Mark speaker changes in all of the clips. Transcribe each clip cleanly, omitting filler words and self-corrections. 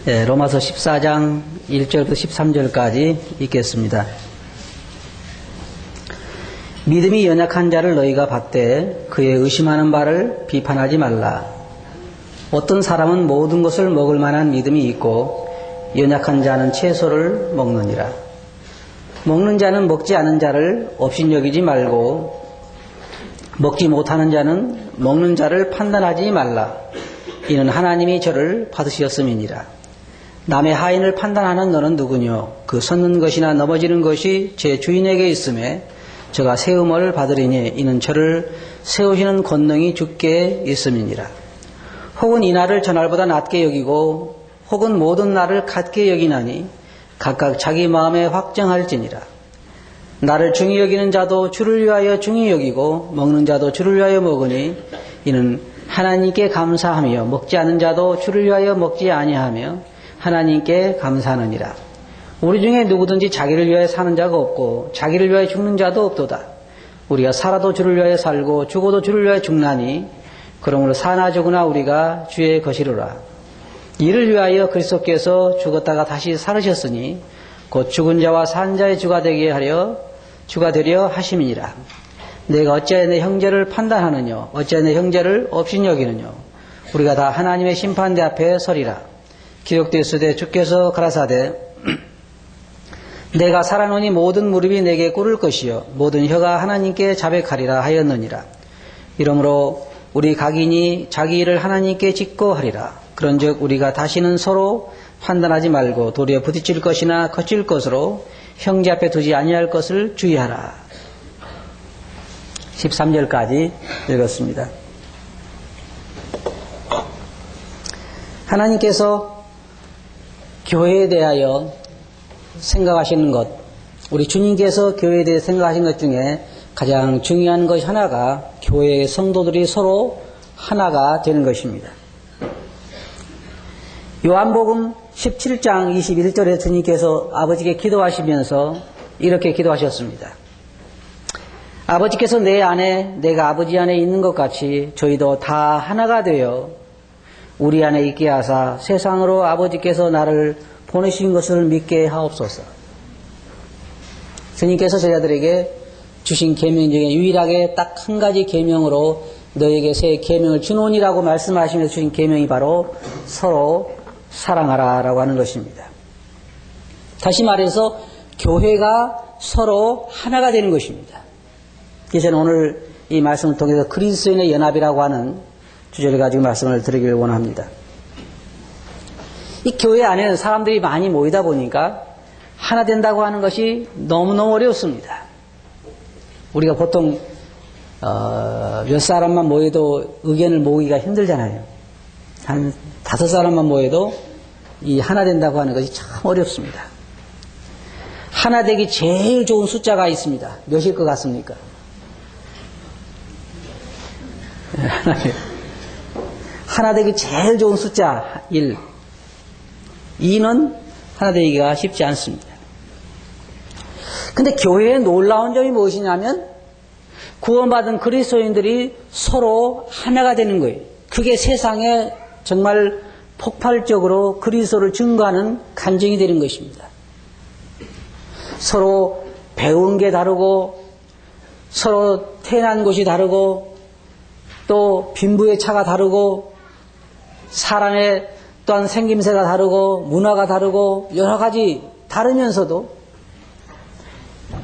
Speaker 1: 로마서 14장 1절부터 13절까지 읽겠습니다. 믿음이 연약한 자를 너희가 받되 그의 의심하는 바를 비판하지 말라. 어떤 사람은 모든 것을 먹을 만한 믿음이 있고 연약한 자는 채소를 먹느니라. 먹는 자는 먹지 않은 자를 업신여기지 말고 먹지 못하는 자는 먹는 자를 판단하지 말라. 이는 하나님이 저를 받으셨음이니라. 남의 하인을 판단하는 너는 누구뇨? 그 섰는 것이나 넘어지는 것이 제 주인에게 있음에 저가 세움을 받으리니 이는 저를 세우시는 권능이 주께 있음이니라. 혹은 이 날을 저날보다 낮게 여기고 혹은 모든 날을 같게 여기나니 각각 자기 마음에 확정할지니라. 나를 중히 여기는 자도 주를 위하여 중히 여기고 먹는 자도 주를 위하여 먹으니 이는 하나님께 감사하며 먹지 않은 자도 주를 위하여 먹지 아니하며 하나님께 감사하느니라. 우리 중에 누구든지 자기를 위하여 사는 자가 없고 자기를 위하여 죽는 자도 없도다. 우리가 살아도 주를 위하여 살고 죽어도 주를 위하여 죽나니 그러므로 사나 죽으나 우리가 주의 것이로라. 이를 위하여 그리스도께서 죽었다가 다시 살으셨으니 곧 죽은 자와 산 자의 주가 되려 하심이니라. 내가 어찌하여 내 형제를 판단하느냐? 어찌하여 내 형제를 업신여기느냐? 우리가 다 하나님의 심판대 앞에 서리라. 기록되었으되 주께서 가라사대 내가 살아노니 모든 무릎이 내게 꿇을 것이요 모든 혀가 하나님께 자백하리라 하였느니라. 이러므로 우리 각인이 자기 일을 하나님께 짓고 하리라. 그런즉 우리가 다시는 서로 판단하지 말고 도리어 부딪힐 것이나 거칠 것으로 형제 앞에 두지 아니할 것을 주의하라. 13절까지 읽었습니다. 하나님께서 교회에 대하여 생각하시는 것, 우리 주님께서 교회에 대해 생각하신 것 중에 가장 중요한 것이 하나가 교회의 성도들이 서로 하나가 되는 것입니다. 요한복음 17장 21절에 주님께서 아버지께 기도하시면서 이렇게 기도하셨습니다. 아버지께서 내 안에 내가 아버지 안에 있는 것 같이 저희도 다 하나가 되어 우리 안에 있게 하사 세상으로 아버지께서 나를 보내신 것을 믿게 하옵소서. 주님께서 제자들에게 주신 계명 중에 유일하게 딱 한 가지 계명으로 너에게 새 계명을 주노니라고 말씀하시면서 주신 계명이 바로 서로 사랑하라라고 하는 것입니다. 다시 말해서 교회가 서로 하나가 되는 것입니다. 그래서 저는 오늘 이 말씀을 통해서 그리스도인의 연합이라고 하는 주제를 가지고 말씀을 드리길 원합니다. 이 교회 안에는 사람들이 많이 모이다 보니까 하나 된다고 하는 것이 너무너무 어렵습니다. 우리가 보통 몇 사람만 모여도 의견을 모으기가 힘들잖아요. 한 5사람만 모여도 이 하나 된다고 하는 것이 참 어렵습니다. 하나 되기 제일 좋은 숫자가 있습니다. 몇일 것 같습니까? 하나 되기 제일 좋은 숫자 1. 2는 하나 되기가 쉽지 않습니다. 근데 교회의 놀라운 점이 무엇이냐면 구원받은 그리스도인들이 서로 하나가 되는 거예요. 그게 세상에 정말 폭발적으로 그리스도를 증거하는 간증이 되는 것입니다. 서로 배운 게 다르고 서로 태어난 곳이 다르고 또 빈부의 차가 다르고 사람의 또한 생김새가 다르고 문화가 다르고 여러 가지 다르면서도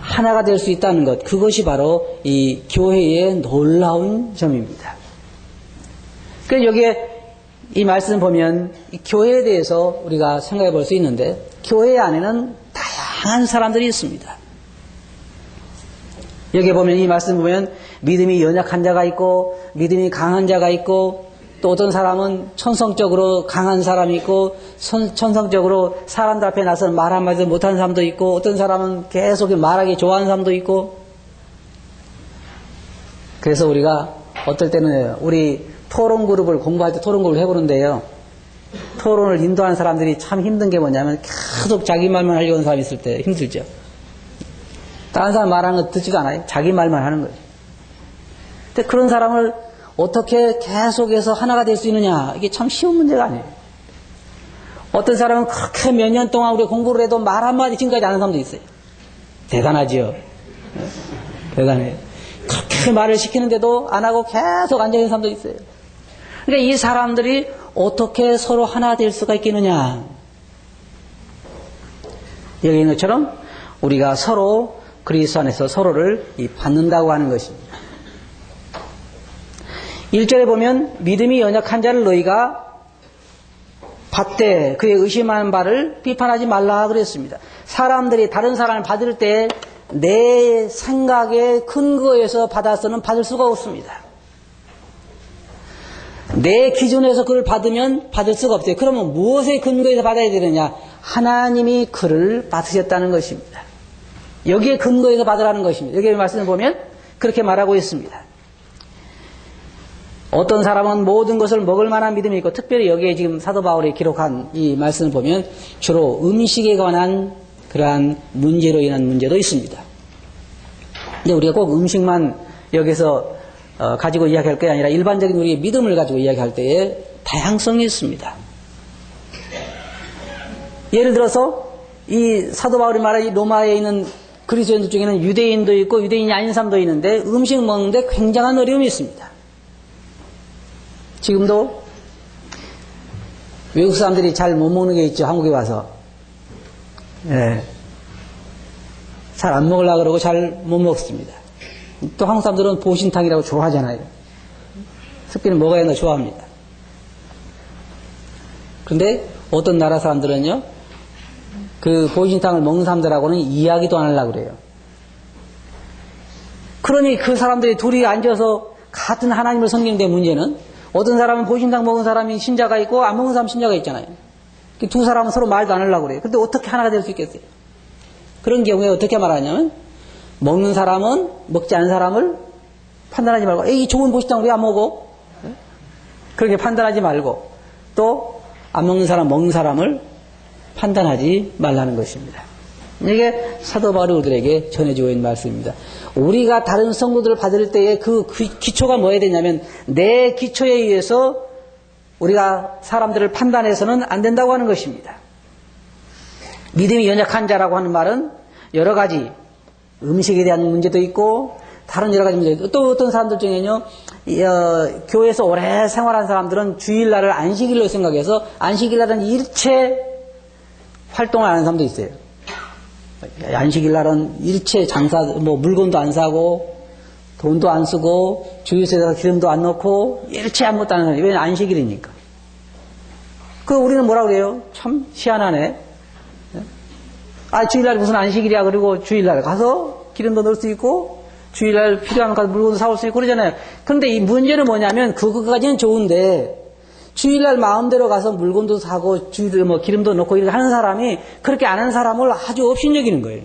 Speaker 1: 하나가 될 수 있다는 것, 그것이 바로 이 교회의 놀라운 점입니다. 그래서 여기에 이 말씀 보면 이 교회에 대해서 우리가 생각해 볼 수 있는데 교회 안에는 다양한 사람들이 있습니다. 여기에 보면 이 말씀 보면 믿음이 연약한 자가 있고 믿음이 강한 자가 있고 또 어떤 사람은 천성적으로 강한 사람이 있고 천성적으로 사람들 앞에 나서 말 한마디도 못하는 사람도 있고 어떤 사람은 계속 말하기 좋아하는 사람도 있고 그래서 우리가 어떨 때는 우리 토론 그룹을 공부할 때 토론 그룹을 해보는데요. 토론을 인도하는 사람들이 참 힘든 게 뭐냐면 계속 자기 말만 하려고 하는 사람이 있을 때 힘들죠. 다른 사람 말하는 거 듣지도 않아요. 자기 말만 하는 거예요. 근데 그런 사람을 어떻게 계속해서 하나가 될 수 있느냐, 이게 참 쉬운 문제가 아니에요. 어떤 사람은 그렇게 몇 년 동안 우리 공부를 해도 말 한마디 지금까지 안 하는 사람도 있어요. 대단하지요. 대단해요. 그렇게 말을 시키는데도 안 하고 계속 앉아있는 사람도 있어요. 그러니까 이 사람들이 어떻게 서로 하나 될 수가 있겠느냐. 여기 있는 것처럼 우리가 서로 그리스도 안에서 서로를 받는다고 하는 것입니다. 1절에 보면 믿음이 연약한 자를 너희가 받되 그의 의심하는 바를 비판하지 말라 그랬습니다. 사람들이 다른 사람을 받을 때 내 생각의 근거에서 받아서는 받을 수가 없습니다. 내 기준에서 그를 받으면 받을 수가 없어요. 그러면 무엇의 근거에서 받아야 되느냐? 하나님이 그를 받으셨다는 것입니다. 여기에 근거에서 받으라는 것입니다. 여기 말씀을 보면 그렇게 말하고 있습니다. 어떤 사람은 모든 것을 먹을 만한 믿음이 있고, 특별히 여기에 지금 사도 바울이 기록한 이 말씀을 보면 주로 음식에 관한 그러한 문제로 인한 문제도 있습니다. 근데 우리가 꼭 음식만 여기서 가지고 이야기할 게 아니라 일반적인 우리의 믿음을 가지고 이야기할 때에 다양성이 있습니다. 예를 들어서 이 사도 바울이 말한 이 로마에 있는 그리스도인들 중에는 유대인도 있고 유대인이 아닌 사람도 있는데 음식 먹는데 굉장한 어려움이 있습니다. 지금도 외국 사람들이 잘 못 먹는 게 있죠. 한국에 와서. 예. 잘 안 먹으려고 그러고 잘 못 먹습니다. 또 한국 사람들은 보신탕이라고 좋아하잖아요. 특별히 먹어야 한다 좋아합니다. 그런데 어떤 나라 사람들은요, 그 보신탕을 먹는 사람들하고는 이야기도 안 하려고 그래요. 그러니 그 사람들이 둘이 앉아서 같은 하나님을 섬기는데 문제는 어떤 사람은 보신탕 먹은 사람이 신자가 있고 안 먹은 사람 신자가 있잖아요. 두 사람은 서로 말도 안 하려고 그래요. 근데 어떻게 하나가 될 수 있겠어요? 그런 경우에 어떻게 말하냐면 먹는 사람은 먹지 않은 사람을 판단하지 말고 이 좋은 보신탕 왜 안 먹어? 그렇게 판단하지 말고 또 안 먹는 사람 먹는 사람을 판단하지 말라는 것입니다. 이게 사도 바울이 우리들에게 전해주고 있는 말씀입니다. 우리가 다른 성도들을 받을 때의 그 기초가 뭐여야 되냐면 내 기초에 의해서 우리가 사람들을 판단해서는 안 된다고 하는 것입니다. 믿음이 연약한 자라고 하는 말은 여러 가지 음식에 대한 문제도 있고 다른 여러 가지 문제도 있고 또 어떤 사람들 중에는요, 교회에서 오래 생활한 사람들은 주일날을 안식일로 생각해서 안식일날은 일체 활동을 안 하는 사람도 있어요. 안식일날은 일체 장사, 물건도 안 사고 돈도 안 쓰고 주유소에다가 기름도 안 넣고 일체 아무것도 안 하는 거예요. 왜냐하면 안식일이니까. 우리는 뭐라 그래요? 참 희한하네. 주일날 무슨 안식일이야. 그리고 주일날 가서 기름도 넣을 수 있고 주일날 필요하면 가서 물건도 사올 수 있고 그러잖아요. 그런데 이 문제는 뭐냐면 그거까지는 좋은데 주일날 마음대로 가서 물건도 사고 기름도 넣고 이렇게 하는 사람이 그렇게 안 하는 사람을 아주 업신여기는 거예요.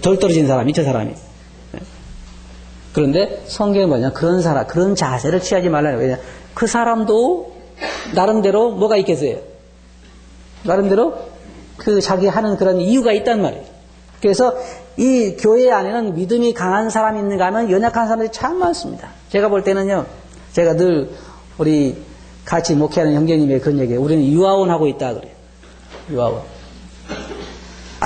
Speaker 1: 덜 떨어진 사람이 저 사람이. 그런데 성경이 뭐냐, 그런 자세를 취하지 말라는 거예요. 그 사람도 나름대로 뭐가 있겠어요? 나름대로 자기 하는 그런 이유가 있단 말이에요. 그래서 이 교회 안에는 믿음이 강한 사람이 있는가 하면 연약한 사람들이 참 많습니다. 제가 볼 때는요, 제가 늘 우리 같이 목회하는 형제님의 그런 얘기예요. 우리는 유아원 하고 있다 그래요. 유아원.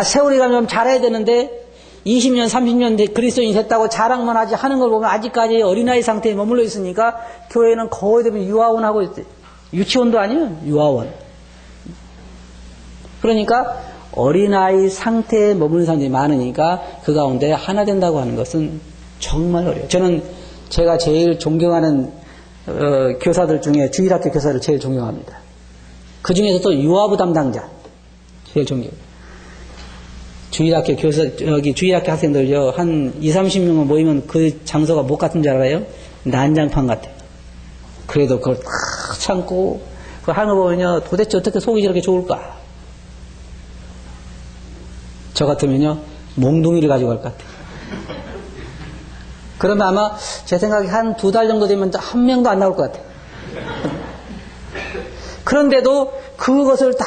Speaker 1: 세월이 가면 잘해야 되는데 20년, 30년 그리스도인이 됐다고 자랑만 하지 하는 걸 보면 아직까지 어린아이 상태에 머물러 있으니까 교회는 거의 대부분 유아원 하고 있어요. 유치원도 아니에요. 유아원. 그러니까 어린아이 상태에 머무는 사람들이 많으니까 그 가운데 하나 된다고 하는 것은 정말 어려워요. 저는 제가 제일 존경하는 교사들 중에 주일학교 교사를 제일 존경합니다. 그 중에서 또 유아부 담당자 제일 존경해요. 주일학교 주일학교 학생들요, 한 20-30명만 모이면 그 장소가 뭐 같은 줄 알아요? 난장판 같아요. 그래도 그걸 탁 참고, 그거 하는 거 보면요, 도대체 어떻게 속이 저렇게 좋을까? 저 같으면요, 몽둥이를 가지고 갈 것 같아요. 그러면 아마 제 생각에 한 2달 정도 되면 한 명도 안 나올 것 같아요. 그런데도 그것을 다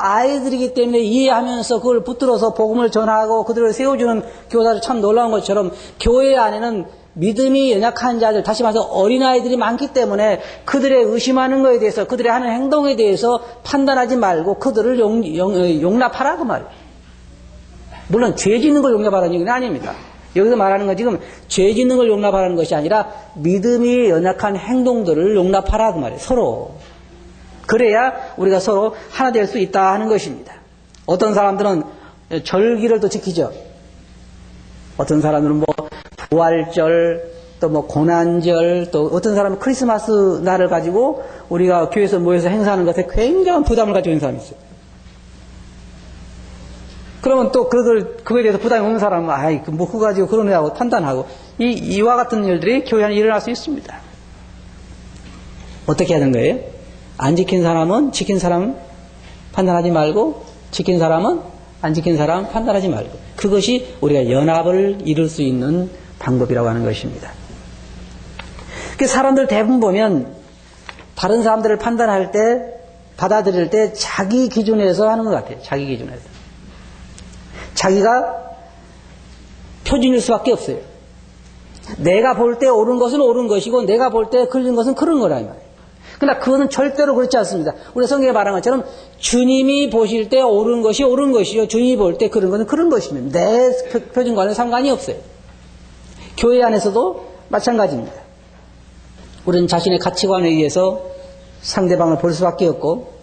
Speaker 1: 아이들이기 때문에 이해하면서 그걸 붙들어서 복음을 전하고 그들을 세워주는 교사들 참 놀라운 것처럼 교회 안에는 믿음이 연약한 자들, 다시 말해서 어린아이들이 많기 때문에 그들의 의심하는 것에 대해서, 그들의 하는 행동에 대해서 판단하지 말고 그들을 용납하라 그 말이에요. 물론 죄 짓는 걸 용납하라는 얘기는 아닙니다. 여기서 말하는 건 지금 죄 짓는 걸 용납하라는 것이 아니라 믿음이 연약한 행동들을 용납하라 그 말이에요. 서로. 그래야 우리가 서로 하나 될 수 있다 하는 것입니다. 어떤 사람들은 절기를 또 지키죠. 어떤 사람들은 뭐 부활절, 또 뭐 고난절, 또 어떤 사람은 크리스마스 날을 가지고 우리가 교회에서 모여서 행사하는 것에 굉장한 부담을 가지고 있는 사람이 있어요. 그러면 또 그거에 대해서 부담이 없는 사람은 아이 뭐 그거 가지고 그러냐고 판단하고 이와 같은 일들이 교회 안에 일어날 수 있습니다. 어떻게 하는 거예요? 안 지킨 사람은 지킨 사람 판단하지 말고 지킨 사람은 안 지킨 사람 판단하지 말고 그것이 우리가 연합을 이룰 수 있는 방법이라고 하는 것입니다. 사람들 대부분 보면 다른 사람들을 판단할 때 받아들일 때 자기 기준에서 하는 것 같아요. 자기 기준에서. 자기가 표준일 수밖에 없어요. 내가 볼 때 옳은 것은 옳은 것이고 내가 볼 때 그른 것은 그런 거라 이 말이에요. 그러나 그거는 절대로 그렇지 않습니다. 우리 성경에 말한 것처럼 주님이 보실 때 옳은 것이 옳은 것이요 주님이 볼 때 그런 것은 그런 것입니다. 내 표준과는 상관이 없어요. 교회 안에서도 마찬가지입니다. 우리는 자신의 가치관에 의해서 상대방을 볼 수밖에 없고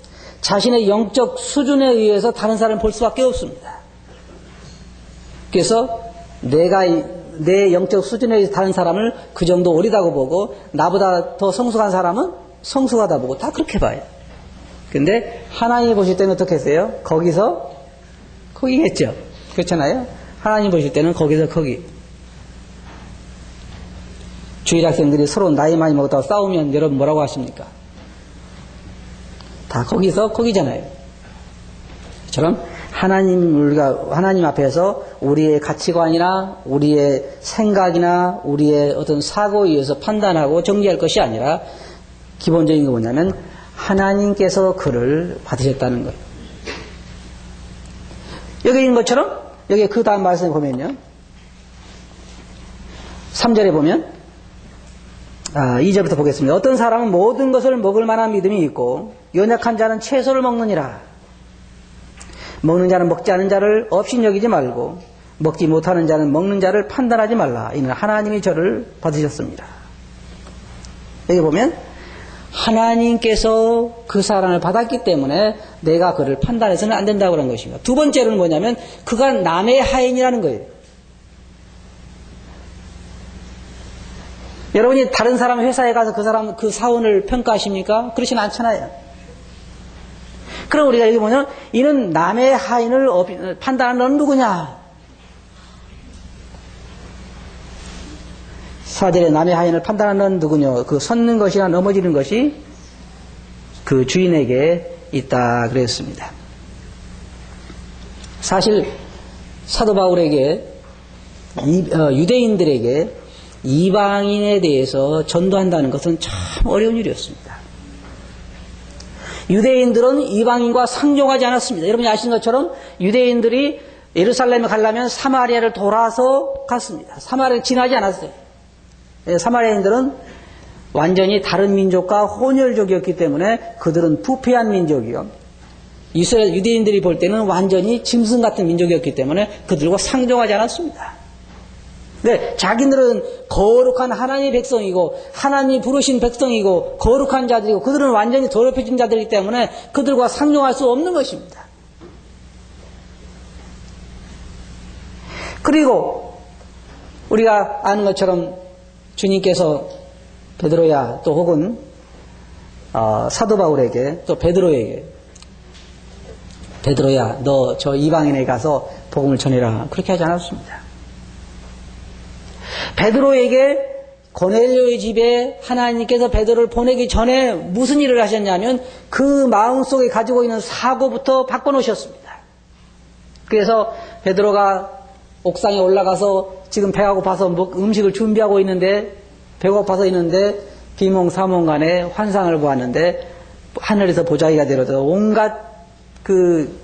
Speaker 1: 자신의 영적 수준에 의해서 다른 사람을 볼 수밖에 없습니다. 그래서 내 영적 수준에 의해서 다른 사람을 그 정도 어리다고 보고 나보다 더 성숙한 사람은 성숙하다 보고 다 그렇게 봐요. 근데 하나님이 보실 때는 어떻게 했어요? 거기서 거기겠죠. 그렇잖아요. 하나님 보실 때는 거기서 거기. 주일 학생들이 서로 나이 많이 먹었다고 싸우면 여러분 뭐라고 하십니까? 다 거기서 거기잖아요. 처럼 우리가 하나님 앞에서 우리의 가치관이나 우리의 생각이나 우리의 어떤 사고에 의해서 판단하고 정리할 것이 아니라 기본적인 게 뭐냐면 하나님께서 그를 받으셨다는 거예요. 여기 있는 것처럼 여기 그 다음 말씀에 보면요. 3절에 보면 2절부터 보겠습니다. 어떤 사람은 모든 것을 먹을 만한 믿음이 있고 연약한 자는 채소를 먹느니라. 먹는 자는 먹지 않은 자를 업신여기지 말고 먹지 못하는 자는 먹는 자를 판단하지 말라. 이는 하나님이 저를 받으셨습니다. 여기 보면 하나님께서 그 사람을 받았기 때문에 내가 그를 판단해서는 안 된다고 그런 것입니다. 두 번째로는 뭐냐면 그가 남의 하인이라는 거예요. 여러분이 다른 사람 회사에 가서 그 사원을 평가하십니까? 그렇지는 않잖아요. 그럼 우리가 여기 보면 이는 남의 하인을 판단하는 넌 누구냐? 4절에 남의 하인을 판단하는 넌 누구냐? 그 섰는 것이나 넘어지는 것이 그 주인에게 있다 그랬습니다. 사실 사도 바울에게 유대인들에게 이방인에 대해서 전도한다는 것은 참 어려운 일이었습니다. 유대인들은 이방인과 상종하지 않았습니다. 여러분이 아시는 것처럼 유대인들이 예루살렘에 가려면 사마리아를 돌아서 갔습니다. 사마리아를 지나지 않았어요. 사마리아인들은 완전히 다른 민족과 혼혈족이었기 때문에 그들은 부패한 민족이요. 이스라엘 유대인들이 볼 때는 완전히 짐승 같은 민족이었기 때문에 그들과 상종하지 않았습니다. 네, 자기들은 거룩한 하나님의 백성이고 하나님이 부르신 백성이고 거룩한 자들이고 그들은 완전히 더럽혀진 자들이기 때문에 그들과 상종할 수 없는 것입니다. 그리고 우리가 아는 것처럼 주님께서 베드로야 또 혹은 사도 바울에게 또 베드로에게 베드로야 너 저 이방인에 가서 복음을 전해라 그렇게 하지 않았습니다. 베드로에게 고넬료의 집에 하나님께서 베드로를 보내기 전에 무슨 일을 하셨냐면 그 마음속에 가지고 있는 사고부터 바꿔놓으셨습니다. 그래서 베드로가 옥상에 올라가서 지금 배가 고파서 음식을 준비하고 있는데 배가 고파서 있는데 비몽사몽간에 환상을 보았는데 하늘에서 보자기가 내려서 온갖 그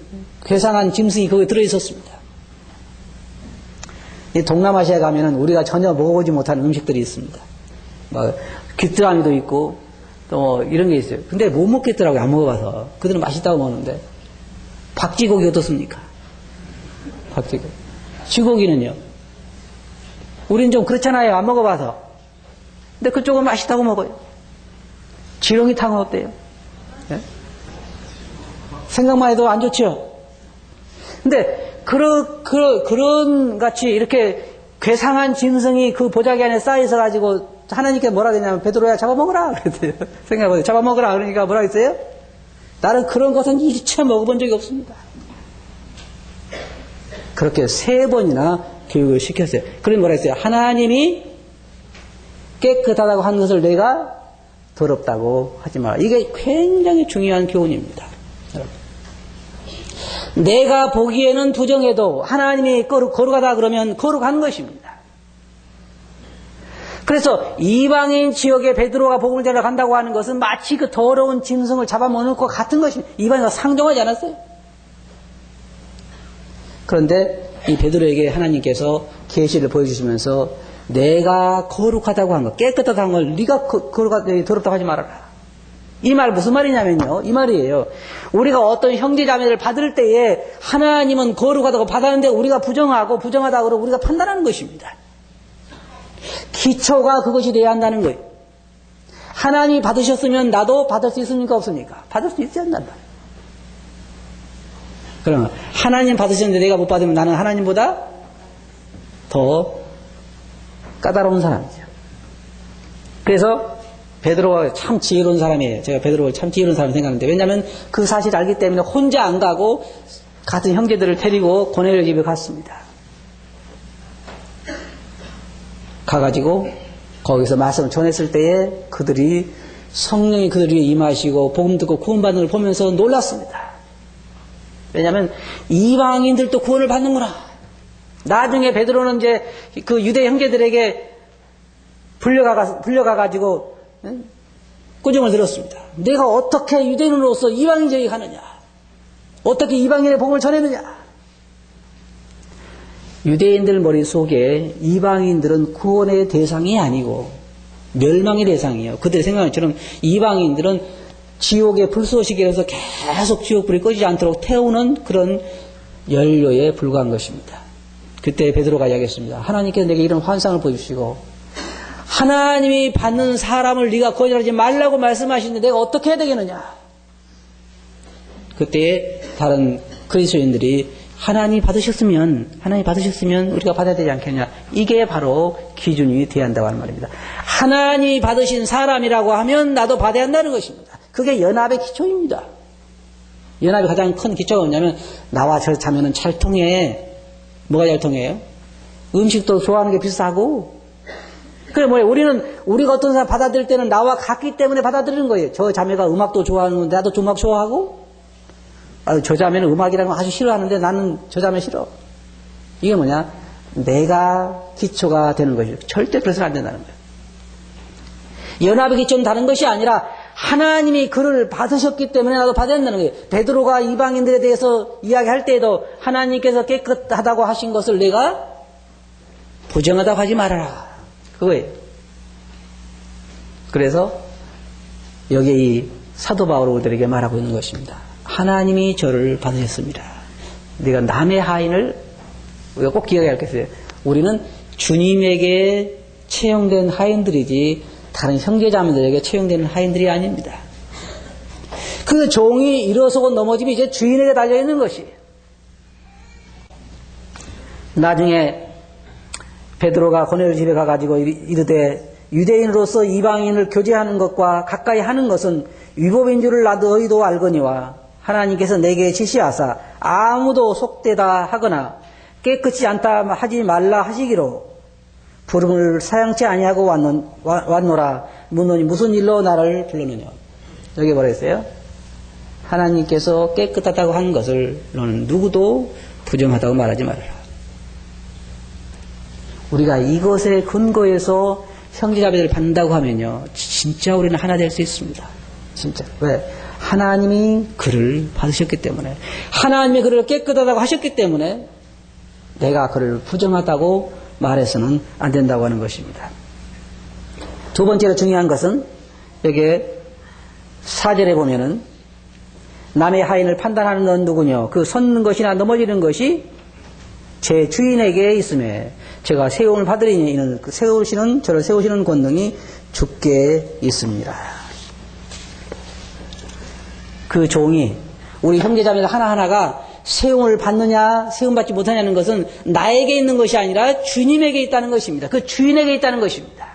Speaker 1: 괴상한 짐승이 거기에 들어있었습니다. 이 동남아시아에 가면은 우리가 전혀 먹어보지 못한 음식들이 있습니다. 뭐 귀뚜라미도 있고 또 이런 게 있어요. 근데 못 먹겠더라고요. 안 먹어봐서. 그들은 맛있다고 먹는데. 박쥐고기 어떻습니까? 박쥐고기. 쥐고기는요. 우린 좀 그렇잖아요. 안 먹어봐서. 근데 그쪽은 맛있다고 먹어요. 지렁이탕은 어때요? 네? 생각만 해도 안 좋죠? 근데 그런 같이 이렇게 괴상한 짐승이 그 보자기 안에 쌓여 있어가지고 하나님께 뭐라 그랬냐면 베드로야 잡아먹으라 그랬어요. 생각해보세요. 잡아먹으라 그러니까 뭐라 그랬어요? 나는 그런 것은 일체 먹어본 적이 없습니다. 그렇게 3번이나 교육을 시켰어요. 그럼 뭐라 했어요? 하나님이 깨끗하다고 한 것을 내가 더럽다고 하지 마라. 이게 굉장히 중요한 교훈입니다. 내가 보기에는 부정해도 하나님이 거룩하다 그러면 거룩한 것입니다. 그래서 이방인 지역에 베드로가 복음을 전하러 간다고 하는 것은 마치 그 더러운 짐승을 잡아먹는 것 같은 것입니다. 이방인과 상종하지 않았어요. 그런데 이 베드로에게 하나님께서 계시를 보여주시면서 내가 거룩하다고 한 것, 깨끗하다고 한 걸 네가 더럽다고 하지 말아라. 이 말 무슨 말이냐면요. 이 말이에요. 우리가 어떤 형제 자매를 받을 때에 하나님은 거룩하다고 받았는데 우리가 부정하다고 그러고 우리가 판단하는 것입니다. 기초가 그것이 돼야 한다는 거예요. 하나님이 받으셨으면 나도 받을 수 있습니까? 없습니까? 받을 수 있지 않는단 말이에요. 그러면 하나님 받으셨는데 내가 못 받으면 나는 하나님보다 더 까다로운 사람이죠. 그래서 베드로가 참 지혜로운 사람이에요. 제가 베드로가 참 지혜로운 사람 생각하는데 왜냐하면 그 사실을 알기 때문에 혼자 안 가고 같은 형제들을 데리고 고넬료 집에 갔습니다. 가가지고 거기서 말씀을 전했을 때에 그들이 성령이 그들 위에 임하시고 복음 듣고 구원받는 걸 보면서 놀랐습니다. 왜냐하면 이방인들도 구원을 받는구나. 나중에 베드로는 이제 그 유대 형제들에게 불려가가지고 꾸중을 들었습니다. 내가 어떻게 유대인으로서 이방인에게 가느냐? 어떻게 이방인의 복음을 전했느냐? 유대인들 머릿속에 이방인들은 구원의 대상이 아니고 멸망의 대상이에요. 그들의 생각처럼 이방인들은 지옥의 불쏘시개에서 계속 지옥불이 꺼지지 않도록 태우는 그런 연료에 불과한 것입니다. 그때 베드로가 이야기했습니다. 하나님께서 내게 이런 환상을 보여주시고 하나님이 받는 사람을 네가 거절하지 말라고 말씀하시는데 내가 어떻게 해야 되겠느냐? 그때 다른 그리스도인들이 하나님이 받으셨으면 우리가 받아야 되지 않겠냐? 이게 바로 기준이 되어야 한다고 하는 말입니다. 하나님이 받으신 사람이라고 하면 나도 받아야 한다는 것입니다. 그게 연합의 기초입니다. 연합의 가장 큰 기초가 뭐냐면 나와 저 자매는 잘 통해. 뭐가 잘 통해요? 음식도 좋아하는 게 비슷하고. 그래 뭐예요? 우리가 어떤 사람 받아들일 때는 나와 같기 때문에 받아들이는 거예요. 저 자매가 음악도 좋아하는 건데 나도 음악 좋아하고. 저 자매는 음악이라는 거 아주 싫어하는데 나는 저 자매 싫어. 이게 뭐냐? 내가 기초가 되는 것이죠. 절대 그래서는 안 된다는 거예요. 연합의 기초는 다른 것이 아니라 하나님이 그를 받으셨기 때문에 나도 받아야 한다는 거예요. 베드로가 이방인들에 대해서 이야기할 때에도 하나님께서 깨끗하다고 하신 것을 내가 부정하다고 하지 말아라. 그거예요. 그래서 여기 이 사도 바울이 우리들에게 말하고 있는 것입니다. 하나님이 저를 받으셨습니다. 네가 남의 하인을 우리가 꼭 기억해야 겠어요. 우리는 주님에게 채용된 하인들이지 다른 형제자매들에게 채용되는 하인들이 아닙니다. 그 종이 일어서고 넘어지면 이제 주인에게 달려있는 것이에요. 나중에 베드로가 고넬료 집에 가가지고 이르되 유대인으로서 이방인을 교제하는 것과 가까이 하는 것은 위법인 줄을 너희도 알거니와 하나님께서 내게 지시하사 아무도 속되다 하거나 깨끗이 않다 하지 말라 하시기로 부름을 사양치 아니하고 왔노라. 묻노니 무슨 일로 나를 불렀느냐. 여기 뭐라 했어요? 하나님께서 깨끗하다고 한 것을 너는 누구도 부정하다고 말하지 말아라. 우리가 이것에 근거해서 형제자매를 받는다고 하면요, 진짜 우리는 하나 될 수 있습니다. 진짜. 왜? 하나님이 그를 받으셨기 때문에, 하나님이 그를 깨끗하다고 하셨기 때문에 내가 그를 부정하다고 말해서는 안 된다고 하는 것입니다. 두 번째로 중요한 것은 여기에 4절에 보면은 남의 하인을 판단하는 건 누구냐? 그 섰는 것이나 넘어지는 것이 제 주인에게 있음에 제가 세움을 받으리니 이는 저를 세우시는 권능이 주께 있습니다. 그 종이 우리 형제자매들 하나하나가 세움을 받느냐 세움받지 못하냐는 것은 나에게 있는 것이 아니라 주님에게 있다는 것입니다. 그 주인에게 있다는 것입니다.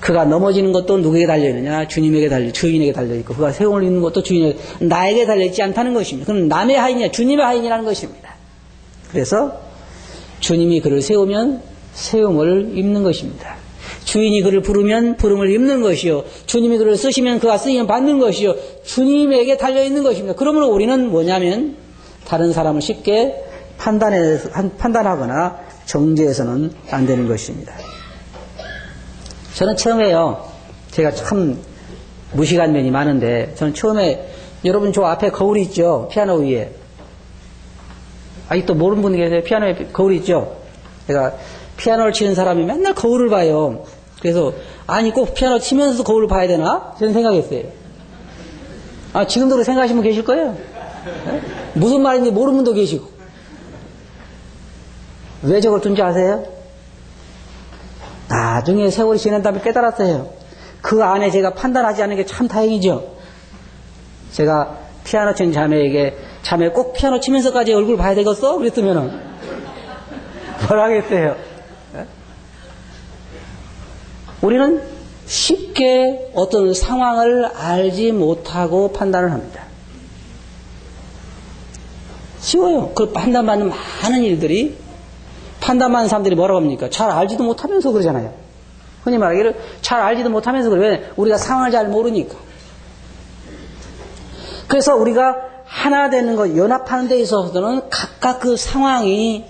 Speaker 1: 그가 넘어지는 것도 누구에게 달려있느냐? 주인에게 달려있고, 그가 세움을 입는 것도 나에게 달려있지 않다는 것입니다. 그럼 남의 하인이냐? 주님의 하인이라는 것입니다. 그래서 주님이 그를 세우면 세움을 입는 것입니다. 주인이 그를 부르면 부름을 입는 것이요. 주님이 그를 쓰시면 그가 쓰임을 받는 것이요. 주님에게 달려있는 것입니다. 그러므로 우리는 뭐냐면 다른 사람을 쉽게 판단하거나 정죄해서는 안 되는 것입니다. 저는 처음에요, 제가 참 무식한 면이 많은데, 저는 처음에, 여러분 저 앞에 거울이 있죠? 피아노 위에. 아직도 모르는 분이 계세요? 피아노에 거울이 있죠? 제가 피아노를 치는 사람이 맨날 거울을 봐요. 그래서, 아니, 꼭 피아노 치면서도 거울을 봐야 되나? 저는 생각했어요. 아, 지금도 그렇게 생각하시는 분 계실 거예요? 네? 무슨 말인지 모르는 분도 계시고. 왜 저걸 둔지 아세요? 나중에 세월이 지난 다음에 깨달았어요. 그 안에 제가 판단하지 않는 게 참 다행이죠. 제가 피아노 친 자매에게 자매 꼭 피아노 치면서까지 얼굴 봐야 되겠어? 그랬으면은 뭐라 하겠어요. 우리는 쉽게 어떤 상황을 알지 못하고 판단을 합니다. 쉬워요. 그 판단받는 많은 일들이 판단하는 사람들이 뭐라고 합니까? 잘 알지도 못하면서 그러잖아요. 흔히 말하기를 잘 알지도 못하면서 그래. 왜? 우리가 상황을 잘 모르니까. 그래서 우리가 하나 되는 것, 연합하는 데 있어서는 각각 그 상황이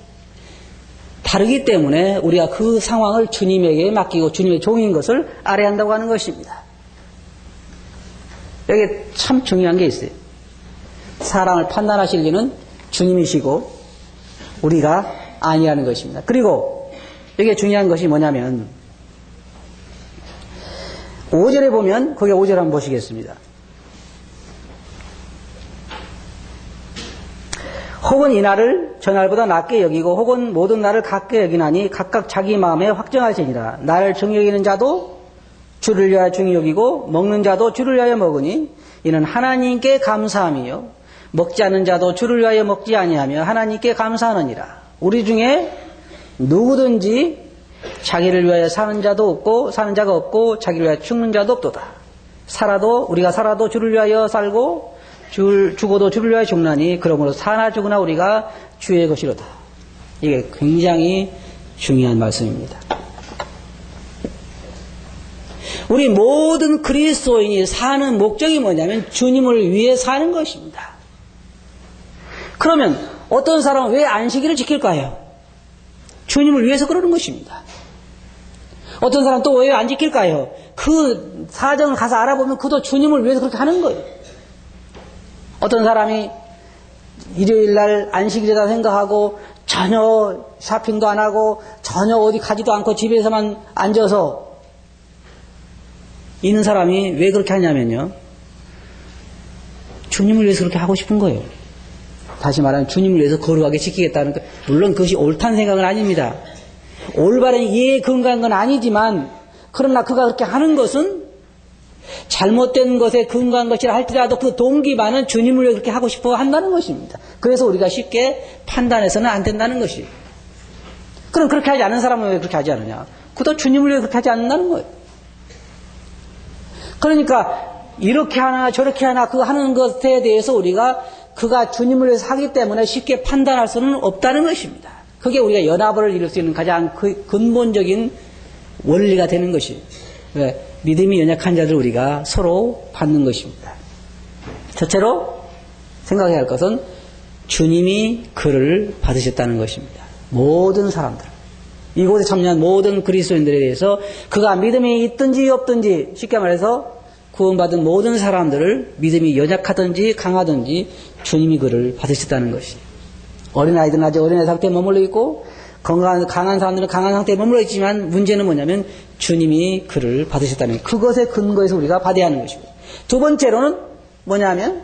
Speaker 1: 다르기 때문에 우리가 그 상황을 주님에게 맡기고 주님의 종인 것을 알아야 한다고 하는 것입니다. 여기 참 중요한 게 있어요. 사람을 판단하실 리는 주님이시고 우리가 아니라는 것입니다. 그리고 여기에 중요한 것이 뭐냐면 5절에 보면 거기 5절 한번 보시겠습니다. 혹은 이 날을 전날보다 낮게 여기고 혹은 모든 날을 같게 여기나니 각각 자기 마음에 확정할지니라. 나를 정히 여기는 자도 주를 위하여 정히 여기고 먹는 자도 주를 위하여 먹으니 이는 하나님께 감사함이요 먹지 않는 자도 주를 위하여 먹지 아니하며 하나님께 감사하느니라. 우리 중에 누구든지 자기를 위하여 사는 자가 없고 자기를 위하여 죽는 자도 없도다. 우리가 살아도 주를 위하여 살고 죽어도 주를 위하여 죽나니 그러므로 사나 죽으나 우리가 주의 것이로다. 이게 굉장히 중요한 말씀입니다. 우리 모든 그리스도인이 사는 목적이 뭐냐면 주님을 위해 사는 것입니다. 그러면 어떤 사람은 왜 안식일을 지킬까요? 주님을 위해서 그러는 것입니다. 어떤 사람은 또 왜 안 지킬까요? 그 사정을 가서 알아보면 그도 주님을 위해서 그렇게 하는 거예요. 어떤 사람이 일요일날 안식일이다 생각하고 전혀 쇼핑도 안 하고 전혀 어디 가지도 않고 집에서만 앉아서 있는 사람이 왜 그렇게 하냐면요. 주님을 위해서 그렇게 하고 싶은 거예요. 다시 말하면 주님을 위해서 거룩하게 지키겠다는 것. 물론 그것이 옳다는 생각은 아닙니다. 올바른 이해에 근거한 건 아니지만 그러나 그가 그렇게 하는 것은 잘못된 것에 근거한 것이라 할지라도 그 동기만은 주님을 위해 그렇게 하고 싶어 한다는 것입니다. 그래서 우리가 쉽게 판단해서는 안 된다는 것이에요. 그럼 그렇게 하지 않은 사람은 왜 그렇게 하지 않느냐? 그도 주님을 위해 그렇게 하지 않는다는 거예요. 그러니까 이렇게 하나 저렇게 하나 그 하는 것에 대해서 우리가 그가 주님을 위해서 하기 때문에 쉽게 판단할 수는 없다는 것입니다. 그게 우리가 연합을 이룰 수 있는 가장 근본적인 원리가 되는 것이에요. 왜? 믿음이 연약한 자들 우리가 서로 받는 것입니다. 첫째로 생각해야 할 것은 주님이 그를 받으셨다는 것입니다. 모든 사람들, 이곳에 참여한 모든 그리스도인들에 대해서 그가 믿음이 있든지 없든지 쉽게 말해서 구원받은 모든 사람들을 믿음이 연약하든지 강하든지 주님이 그를 받으셨다는 것이에요. 어린아이들은 아직 어린아이 상태에 머물러 있고 강한 사람들은 강한 상태에 머물러 있지만 문제는 뭐냐면 주님이 그를 받으셨다는 그것에 근거해서 우리가 받아야 하는 것입니다. 두 번째로는 뭐냐면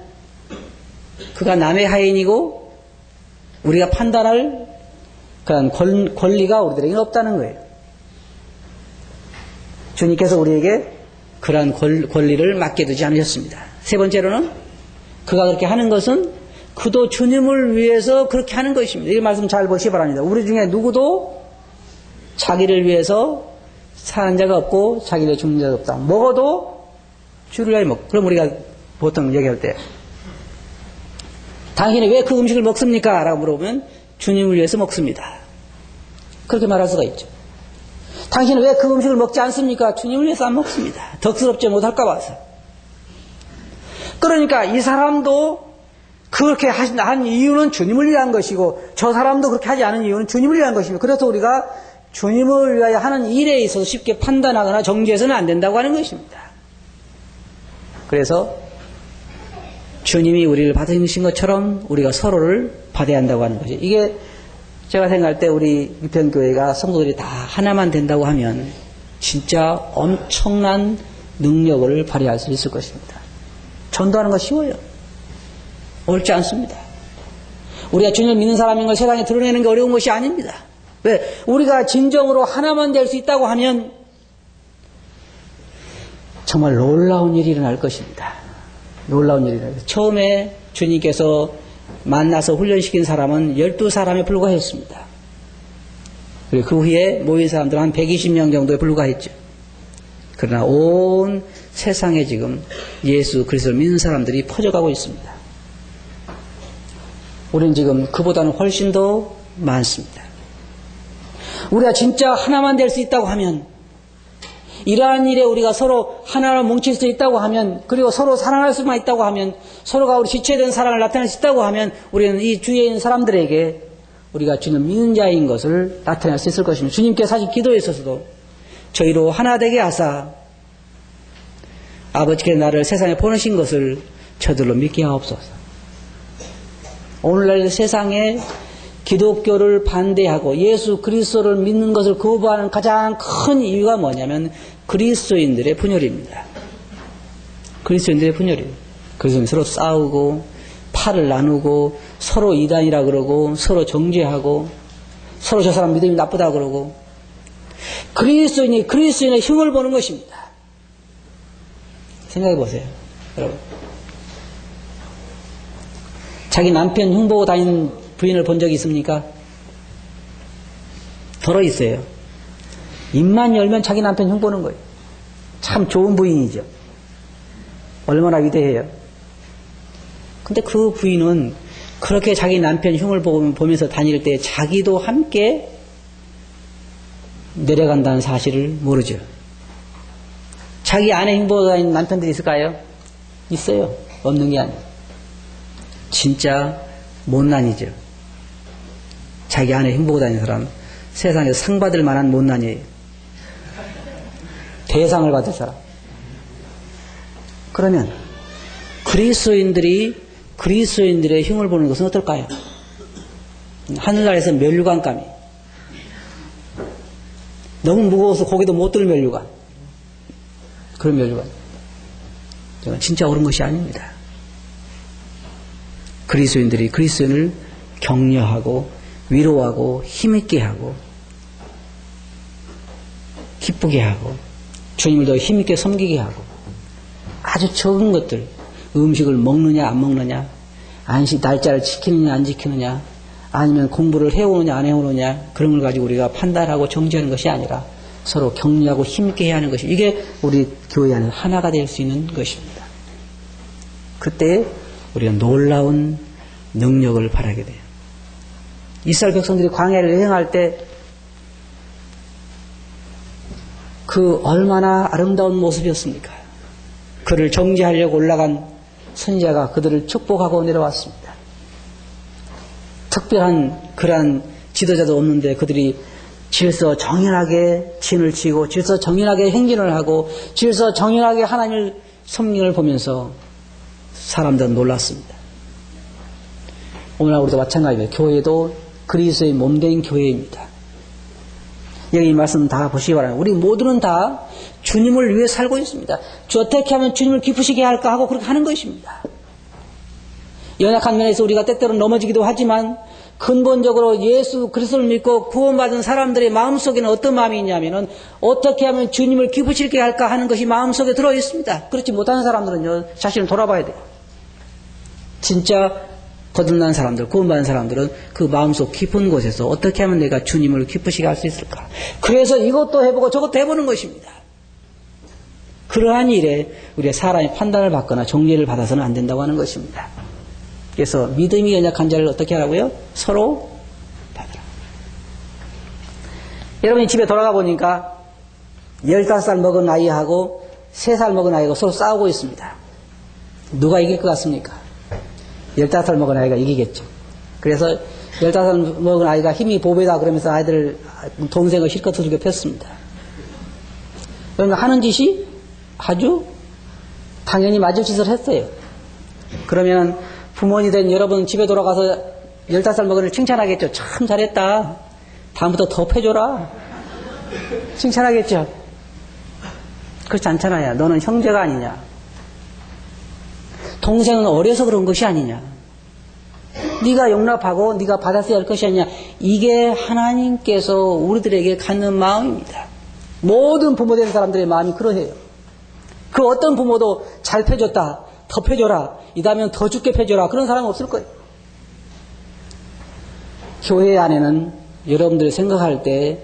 Speaker 1: 그가 남의 하인이고 우리가 판단할 그런 권리가 우리들에게는 없다는 거예요. 주님께서 우리에게 그러한 권리를 맡겨두지 않으셨습니다. 세 번째로는 그가 그렇게 하는 것은 그도 주님을 위해서 그렇게 하는 것입니다. 이 말씀 잘 보시기 바랍니다. 우리 중에 누구도 자기를 위해서 사는 자가 없고 자기를 죽는 자가 없다. 먹어도 주를 위하여 먹고. 그럼 우리가 보통 얘기할 때 당신이 왜 그 음식을 먹습니까? 라고 물어보면 주님을 위해서 먹습니다. 그렇게 말할 수가 있죠. 당신은 왜 그 음식을 먹지 않습니까? 주님을 위해서 안 먹습니다. 덕스럽지 못할까 봐서. 그러니까 이 사람도 그렇게 한 이유는 주님을 위한 것이고 저 사람도 그렇게 하지 않은 이유는 주님을 위한 것입니다. 그래서 우리가 주님을 위하여 하는 일에 있어서 쉽게 판단하거나 정죄해서는 안 된다고 하는 것입니다. 그래서 주님이 우리를 받으신 것처럼 우리가 서로를 받아야 한다고 하는 것이죠. 이게 제가 생각할 때 우리 유평교회가 성도들이 다 하나만 된다고 하면 진짜 엄청난 능력을 발휘할 수 있을 것입니다. 전도하는 거 쉬워요. 어렵지 않습니다. 우리가 주님을 믿는 사람인 걸 세상에 드러내는 게 어려운 것이 아닙니다. 왜? 우리가 진정으로 하나만 될 수 있다고 하면 정말 놀라운 일이 일어날 것입니다. 놀라운 일이 일어날 것입니다. 처음에 주님께서 만나서 훈련시킨 사람은 12사람에 불과했습니다. 그리고 그 후에 모인 사람들은 한 120명 정도에 불과했죠. 그러나 온 세상에 지금 예수 그리스도를 믿는 사람들이 퍼져가고 있습니다. 우리는 지금 그보다는 훨씬 더 많습니다. 우리가 진짜 하나만 될 수 있다고 하면 이러한 일에 우리가 서로 하나로 뭉칠 수 있다고 하면 그리고 서로 사랑할 수만 있다고 하면 서로가 우리 지체된 사랑을 나타낼 수 있다고 하면 우리는 이 주위에 있는 사람들에게 우리가 주님 믿는 자인 것을 나타낼 수 있을 것입니다. 주님께 사실 기도에 있어서도 저희로 하나 되게 하사 아버지께서 나를 세상에 보내신 것을 저들로 믿게 하옵소서. 오늘날 세상에 기독교를 반대하고 예수 그리스도를 믿는 것을 거부하는 가장 큰 이유가 뭐냐면 그리스도인들의 분열입니다. 그리스도인들의 분열이에요. 그래서 서로 싸우고 팔을 나누고 서로 이단이라 그러고 서로 정죄하고 서로 저 사람 믿음이 나쁘다 그러고 그리스도인이 그리스도인의 흉을 보는 것입니다. 생각해 보세요. 여러분. 자기 남편 흉보고 다니는 부인을 본 적이 있습니까? 덜어 있어요. 입만 열면 자기 남편 흉보는 거예요. 참 좋은 부인이죠. 얼마나 위대해요. 근데 그 부인은 그렇게 자기 남편 흉을 보면서 다닐 때 자기도 함께 내려간다는 사실을 모르죠. 자기 아내 흉보고 다니는 남편들이 있을까요? 있어요. 없는 게 아니에요. 진짜 못난이죠. 자기 아내 흉보고 다니는 사람 세상에서 상 받을 만한 못난이에요. 대상을 받을 사람. 그러면 그리스도인들의 흉을 보는 것은 어떨까요? 하늘나라에서 면류관감이 너무 무거워서 고개도 못 들 면류관. 그런 면류관. 진짜 옳은 것이 아닙니다. 그리스도인들이 그리스도인을 격려하고 위로하고 힘있게 하고 기쁘게 하고 주님을 더 힘있게 섬기게 하고 아주 적은 것들 음식을 먹느냐 안 먹느냐 안식 날짜를 지키느냐 안 지키느냐 아니면 공부를 해오느냐 안 해오느냐 그런 걸 가지고 우리가 판단하고 정죄하는 것이 아니라 서로 격려하고 힘있게 해야 하는 것이 이게 우리 교회 안에 하나가 될 수 있는 것입니다. 그때 우리가 놀라운 능력을 발하게 돼요. 이스라엘 백성들이 광야를 여행할 때 그 얼마나 아름다운 모습이었습니까? 그를 정죄하려고 올라간 선지자가 그들을 축복하고 내려왔습니다. 특별한 그러한 지도자도 없는데 그들이 질서 정연하게 진을 치고 질서 정연하게 행진을 하고 질서 정연하게 하나님을 섬김을 보면서 사람들은 놀랐습니다. 오늘날 우리도 마찬가지입니다. 교회도 그리스도의 몸된 교회입니다. 여기 이 말씀 다 보시기 바랍니다. 우리 모두는 다 주님을 위해 살고 있습니다. 어떻게 하면 주님을 기쁘시게 할까 하고 그렇게 하는 것입니다. 연약한 면에서 우리가 때때로 넘어지기도 하지만 근본적으로 예수 그리스도를 믿고 구원받은 사람들의 마음속에는 어떤 마음이 있냐면은 어떻게 하면 주님을 기쁘시게 할까 하는 것이 마음속에 들어 있습니다. 그렇지 못하는 사람들은요, 자신을 돌아봐야 돼요. 진짜 거듭난 사람들, 구원받은 사람들은 그 마음속 깊은 곳에서 어떻게 하면 내가 주님을 기쁘시게 할 수 있을까? 그래서 이것도 해보고 저것도 해보는 것입니다. 그러한 일에 우리가 사람의 판단을 받거나 정죄를 받아서는 안 된다고 하는 것입니다. 그래서 믿음이 연약한 자를 어떻게 하라고요? 서로 받으라. 여러분이 집에 돌아가 보니까 15살 먹은 아이하고 3살 먹은 아이가 서로 싸우고 있습니다. 누가 이길 것 같습니까? 15살 먹은 아이가 이기겠죠. 그래서 15살 먹은 아이가 힘이 보배다 그러면서 아이들 동생을 실컷 두들겨 폈습니다. 그러니까 하는 짓이 아주 당연히 맞을 짓을 했어요. 그러면 부모님 된 여러분 집에 돌아가서 15살 먹은 애를 칭찬하겠죠. 참 잘했다. 다음부터 더 패줘라. 칭찬하겠죠. 그렇지 않잖아요. 너는 형제가 아니냐. 동생은 어려서 그런 것이 아니냐. 네가 용납하고 네가 받았어야 할 것이 아니냐. 이게 하나님께서 우리들에게 갖는 마음입니다. 모든 부모 된 사람들의 마음이 그러해요. 그 어떤 부모도 잘 패줬다. 더 패줘라. 이 다음엔 더 죽게 패줘라. 그런 사람은 없을 거예요. 교회 안에는 여러분들이 생각할 때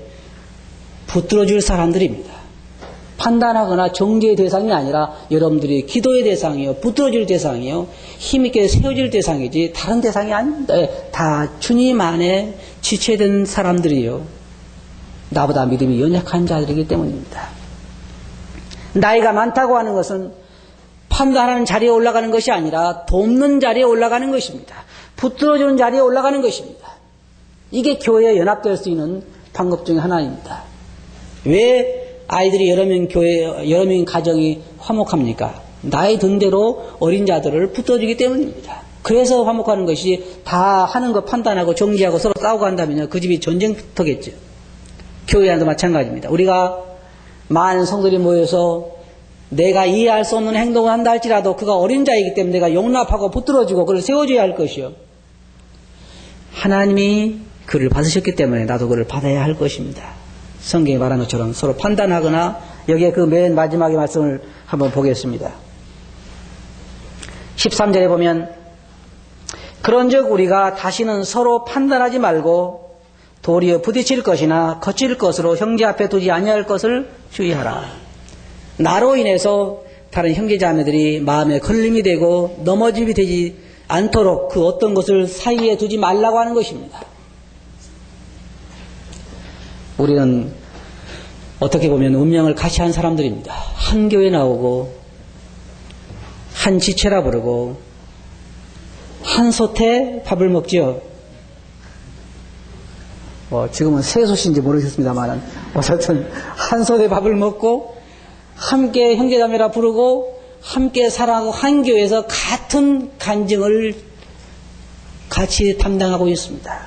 Speaker 1: 붙들어줄 사람들입니다. 판단하거나 정죄의 대상이 아니라 여러분들이 기도의 대상이요, 붙들어줄 대상이요, 힘있게 세워질 대상이지 다른 대상이 아닙니다. 다 주님 안에 지체된 사람들이요, 나보다 믿음이 연약한 자들이기 때문입니다. 나이가 많다고 하는 것은 판단하는 자리에 올라가는 것이 아니라 돕는 자리에 올라가는 것입니다. 붙들어주는 자리에 올라가는 것입니다. 이게 교회에 연합될 수 있는 방법 중에 하나입니다. 왜 아이들이 여러 명 가정이 화목합니까? 나이 든 대로 어린 자들을 붙들어주기 때문입니다. 그래서 화목하는 것이 다 하는 거 판단하고 정지하고 서로 싸우고 한다면요, 그 집이 전쟁터겠죠. 교회 안도 마찬가지입니다. 우리가 많은 성들이 모여서 내가 이해할 수 없는 행동을 한다 할지라도 그가 어린 자이기 때문에 내가 용납하고 붙들어주고 그를 세워줘야 할 것이요. 하나님이 그를 받으셨기 때문에 나도 그를 받아야 할 것입니다. 성경에 말한 것처럼 서로 판단하거나, 여기에 그 맨 마지막의 말씀을 한번 보겠습니다. 13절에 보면 그런즉 우리가 다시는 서로 판단하지 말고 도리어 부딪힐 것이나 거칠 것으로 형제 앞에 두지 아니할 것을 주의하라. 나로 인해서 다른 형제자매들이 마음에 걸림이 되고 넘어짐이 되지 않도록 그 어떤 것을 사이에 두지 말라고 하는 것입니다. 우리는 어떻게 보면 운명을 같이 한 사람들입니다. 한 교회 나오고 한 지체라 부르고 한 솥에 밥을 먹지요. 지금은 새 솥인지 모르겠습니다만 어쨌든 한 솥에 밥을 먹고 함께 형제자매라 부르고 함께 살아가고 한 교회에서 같은 간증을 같이 담당하고 있습니다.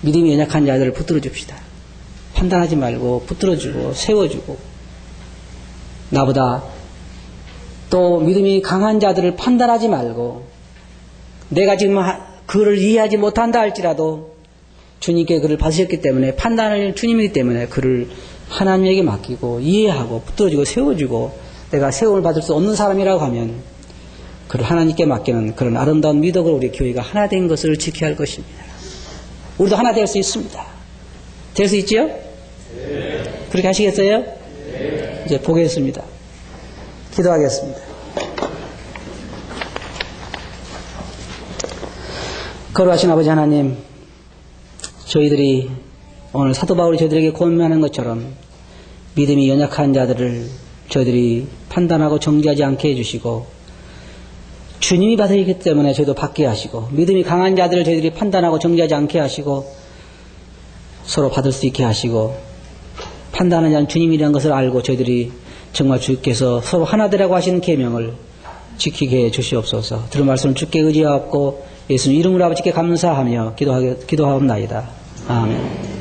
Speaker 1: 믿음이 연약한 자들을 붙들어 줍시다. 판단하지 말고 붙들어주고 세워주고, 나보다 또 믿음이 강한 자들을 판단하지 말고, 내가 지금 그를 이해하지 못한다 할지라도 주님께 그를 받으셨기 때문에, 판단을 주님이기 때문에 그를 하나님에게 맡기고 이해하고 붙들어주고 세워주고, 내가 세움을 받을 수 없는 사람이라고 하면 그를 하나님께 맡기는 그런 아름다운 미덕으로 우리 교회가 하나 된 것을 지켜야 할 것입니다. 우리도 하나 될 수 있습니다. 될 수 있지요? 네. 그렇게 하시겠어요? 네. 이제 보겠습니다. 기도하겠습니다. 거룩하신 아버지 하나님, 저희들이 오늘 사도 바울이 저희들에게 권면하는 것처럼 믿음이 연약한 자들을 저희들이 판단하고 정죄하지 않게 해주시고, 주님이 받으시기 때문에 저희도 받게 하시고, 믿음이 강한 자들을 저희들이 판단하고 정죄하지 않게 하시고 서로 받을 수 있게 하시고, 판단하는 자는 주님이라는 것을 알고 저희들이 정말 주께서 서로 하나 되라고 하시는 계명을 지키게 해 주시옵소서. 들은 말씀을 주께 의지하옵고 예수님 이름으로 아버지께 감사하며 기도하옵나이다. 아멘.